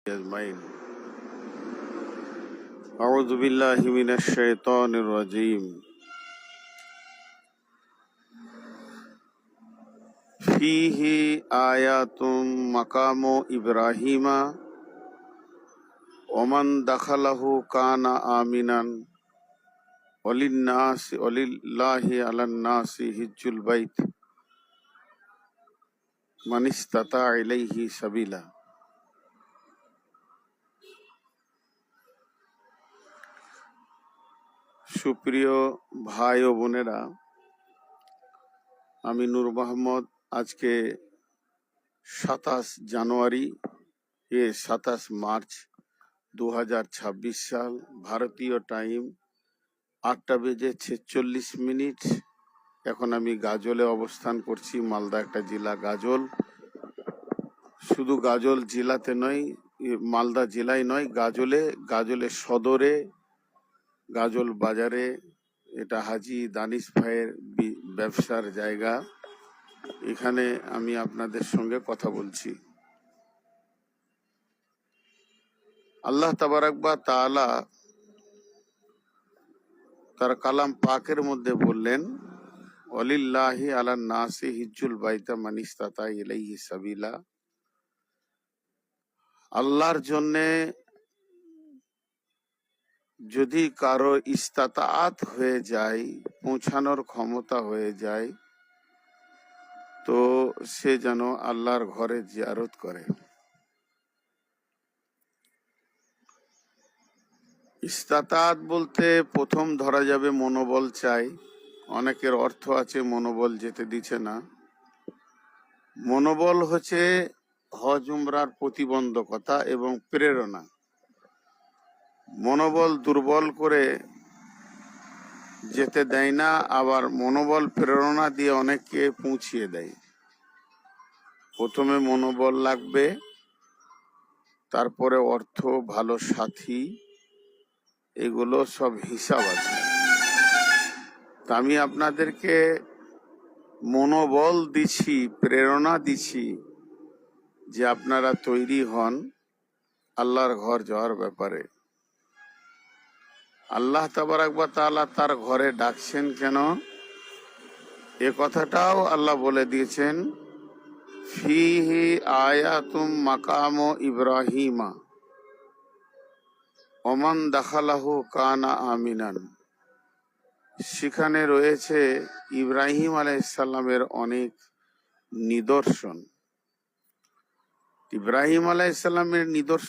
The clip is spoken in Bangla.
أجمعين. أعوذ بالله من الشيطان الرجيم. فيه آيات مقام إبراهيم ومن دخله كان آمنا ولله على الناس حج البيت من استطاع إليه سبيلا. সুপ্রিয় ভাই ও বোনেরা, আমি নূর মোহাম্মদ। আজকে 27 জানুয়ারি 27 মার্চ 2026 সাল, ভারতীয় টাইম 8:46। এখন আমি গাজলে অবস্থান করছি। মালদা একটা জেলা গাজল। শুধু গাজল জেলাতে নয়, মালদা জেলায় নয়, গাজলে সদরে, গাজল বাজারে। এটা হাজি দানিশ ভাইয়ের ব্যবসার জায়গা। এখানে আমি আপনাদের সঙ্গে কথা বলছি। আল্লাহ তাবারাক ওয়া তাআলা তার কালাম পাকের মধ্যে বললেন, ওয়ালিল্লাহি আলান নাসি হিজ্জুল বাইতা মান ইসতাতা ইলাইহি সাবিলা। আল্লাহর জন্যে যদি কারো ইস্তাতাআত হয়ে যায়, পৌঁছানোর ক্ষমতা হয়ে যায়, তো সে যেন আল্লাহর ঘরে জিয়ারত করে। ইস্তাতাআত বলতে প্রথম ধরা যাবে মনোবল চাই। অনেকের অর্থ আছে মনোবল যেতে দিচ্ছে না। মনোবল হচ্ছে হজ উমরার প্রতিবন্ধকতা এবং প্রেরণা। মনোবল দুর্বল করে যেতে দেয় না, আবার মনোবল প্রেরণা দিয়ে অনেককে পৌঁছিয়ে দেয়। প্রথমে মনোবল লাগবে, তারপরে অর্থ, ভালো সাথী, এগুলো সব হিসাব আছে। তা আমি আপনাদেরকে মনোবল দিচ্ছি, প্রেরণা দিচ্ছি যে আপনারা তৈরি হন আল্লাহর ঘর যাওয়ার ব্যাপারে। আল্লাহ তাবারাক ওয়া তাআলা তার ঘরে ডাকছেন কেন, এ কথাটাও আল্লাহ বলে দিয়েছেন। ফিহি আয়াতুম মাকামু ইব্রাহিমা ওমান দাখালাহু কানা আমিনান। সেখানে রয়েছে ইব্রাহিম আলাইহিস সালামের অনেক নিদর্শন। ইব্রাহিম আলাইহিস সালামের নিদর্শন